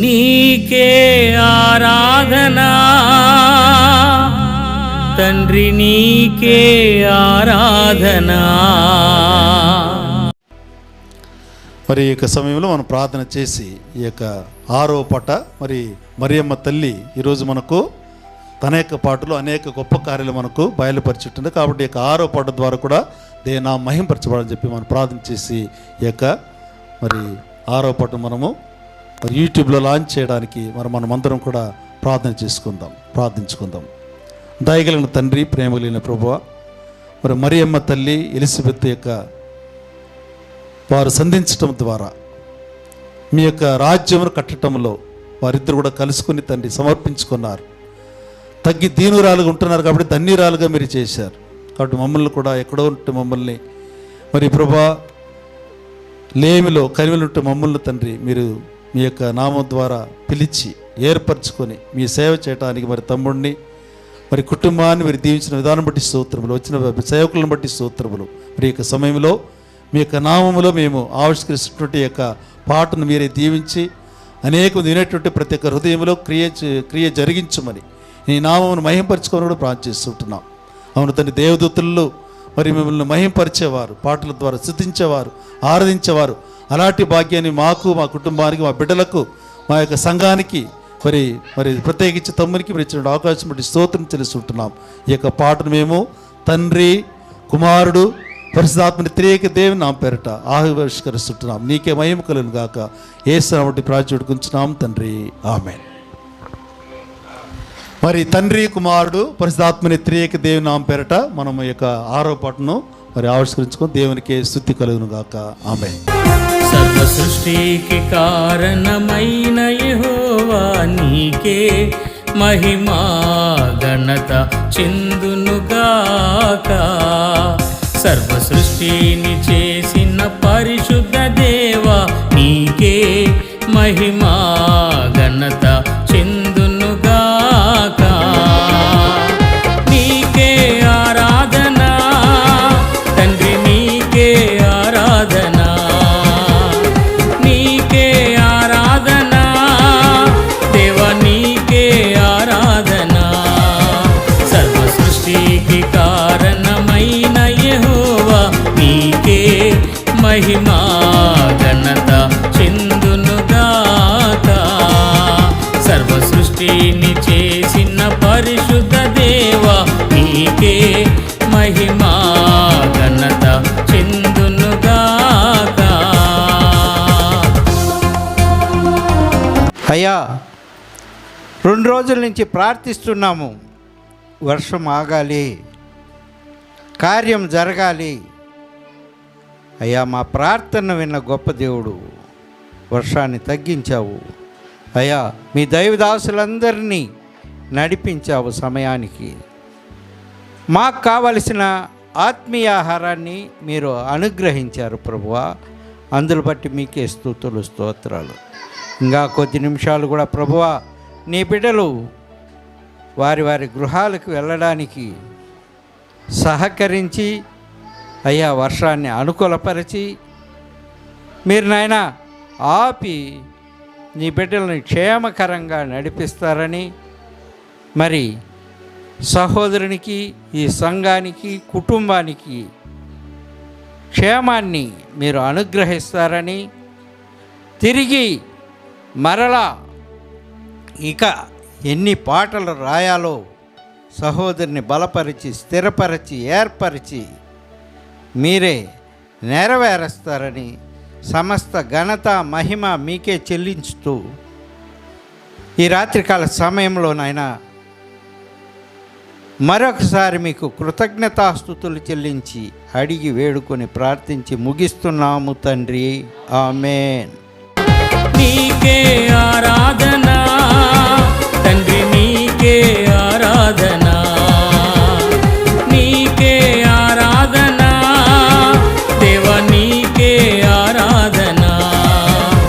నీకే ఆరాధనా తండ్రి, నీకే ఆరాధనా. మరి ఈ యొక్క సమయంలో మనం ప్రార్థన చేసి ఈ యొక్క 6వ పాట మరి మరియమ్మ తల్లి ఈరోజు మనకు తన యొక్క పాటలు అనేక గొప్ప కార్యాలు మనకు బయలుపరిచుంటుంది. కాబట్టి ఈ యొక్క 6వ పాట ద్వారా కూడా నా మహింపరచబడాలని చెప్పి మనం ప్రార్థన చేసి ఈ యొక్క మరి 6వ పాట మనము మరి యూట్యూబ్లో లాంచ్ చేయడానికి మనమందరం కూడా ప్రార్థించుకుందాం. దయగలిగిన తండ్రి, ప్రేమ కలిగిన ప్రభువా, మరి మరియమ్మ తల్లి ఎలిజబెత్ యొక్క వారు సంధించటం ద్వారా మీ యొక్క రాజ్యమును కట్టడంలో వారిద్దరు కూడా కలుసుకుని తండ్రి సమర్పించుకున్నారు. తగ్గి దీనురాలుగా ఉంటున్నారు కాబట్టి ధన్యురాలుగా మీరు చేశారు. కాబట్టి మమ్మల్ని కూడా ఎక్కడో ఉంటే మమ్మల్ని మరి ప్రభా లేమిలో కనివెలుంటే మమ్మల్ని తండ్రి మీరు మీ యొక్క నామం ద్వారా పిలిచి ఏర్పరచుకొని మీ సేవ చేయడానికి మరి తమ్ముడిని మరి కుటుంబాన్ని మీరు దీవించిన విధానం బట్టి స్తోత్రములు, వచ్చిన సేవకులను బట్టి స్తోత్రములు. మరి యొక్క సమయంలో మీ యొక్క నామములో మేము ఆవిష్కరిస్తున్నటువంటి యొక్క పాటను మీరే దీవించి అనేక వినేటువంటి ప్రతి ఒక్క హృదయంలో క్రియ జరిగించమని నీ నామమును మహింపరచుకొని కూడా ప్రార్థిస్తుంటున్నాం. అవును తండ్రి, దేవదూతల్లో మరి మిమ్మల్ని మహింపరిచేవారు, పాటల ద్వారా స్తుతించేవారు, ఆరాధించేవారు. అలాంటి భాగ్యాన్ని మాకు, మా కుటుంబానికి, మా బిడ్డలకు, మా యొక్క సంఘానికి మరి ప్రత్యేకించి తమ్మునికి మీరు ఇచ్చిన అవకాశం బట్టి స్తోత్రం తెలుస్తుంటున్నాం. ఈ యొక్క పాటను మేము తండ్రి, కుమారుడు, పరిశుద్ధాత్మని త్రియేక దేవుని నామ పేరట ఆవిష్కరిస్తుంటున్నాం. నీకే మహిమ కలుగును గాక. యేసు నామమున బట్టి ప్రార్థించుకుంటున్నాం తండ్రి, ఆమేన్. మరి తండ్రి, కుమారుడు, పరిశుద్ధాత్మని త్రియేక దేవుని నామ పేరట మనం ఈ యొక్క 6వ పాటను మరి ఆవిష్కరించుకొని దేవునికి స్తుతి కలుగును గాక. ఆమేన్. సర్వ సృష్టికి కారణమైన యెహోవా నీకే మహిమా ఘనత చెందునుగాక. సర్వ సృష్టిని చేసిన పరిశుద్ధ దేవా నీకే మహిమా ఘనత చెందునుగాక. నీకే ఆరాధనా తండ్రి, నీకే ఆరాధనా, నీకే ఆరాధనా దేవా, నీకే ఆరాధనా. సర్వ సృష్టికి కారణమైన యెహోవా నీకే మహిమా ఘనత చెందునుగాక. సర్వ సృష్టిని చేసిన పరిశుద్ధ దేవా నీకే మహిమా ఘనత చెందునుగాక. అయ్యా, 2 రోజుల నుంచి ప్రార్థిస్తున్నాము. వర్షం ఆగాలి, కార్యం జరగాలి. అయ్యా, మా ప్రార్థన విన్న గొప్ప దేవుడు, వర్షాన్ని తగ్గించావు. అయ్యా, మీ దైవదాసులందరినీ నడిపించావు సమయానికి. మాకు కావలసిన ఆత్మీయ ఆహారాన్ని మీరు అనుగ్రహించారు ప్రభువా. అందును బట్టి మీకే స్తుతులు, స్తోత్రాలు. ఇంకా కొద్ది నిమిషాలు కూడా ప్రభువా, నీ బిడ్డలు వారి వారి గృహాలకు వెళ్ళడానికి సహకరించి అయ్యా వర్షాన్ని అనుకూలపరిచి మీరు నాయన ఆపి నీ బిడ్డలను క్షేమకరంగా నడిపిస్తారని, మరి సహోదరునికి, ఈ సంఘానికి, కుటుంబానికి క్షేమాన్ని మీరు అనుగ్రహిస్తారని, తిరిగి మరలా ఇక ఎన్ని పాటలు రాయాలో సహోదరుని బలపరిచి, స్థిరపరిచి, ఏర్పరిచి మీరే నెరవేరుస్తారని, సమస్త ఘనత మహిమ మీకే చెల్లించుతూ ఈ రాత్రికాల సమయంలో నాయనా మరొకసారి మీకు కృతజ్ఞతాస్తుతులు చెల్లించి అడిగి వేడుకొని ప్రార్థించి ముగిస్తున్నాము తండ్రి, ఆమేన్. నీకే ఆరాధనా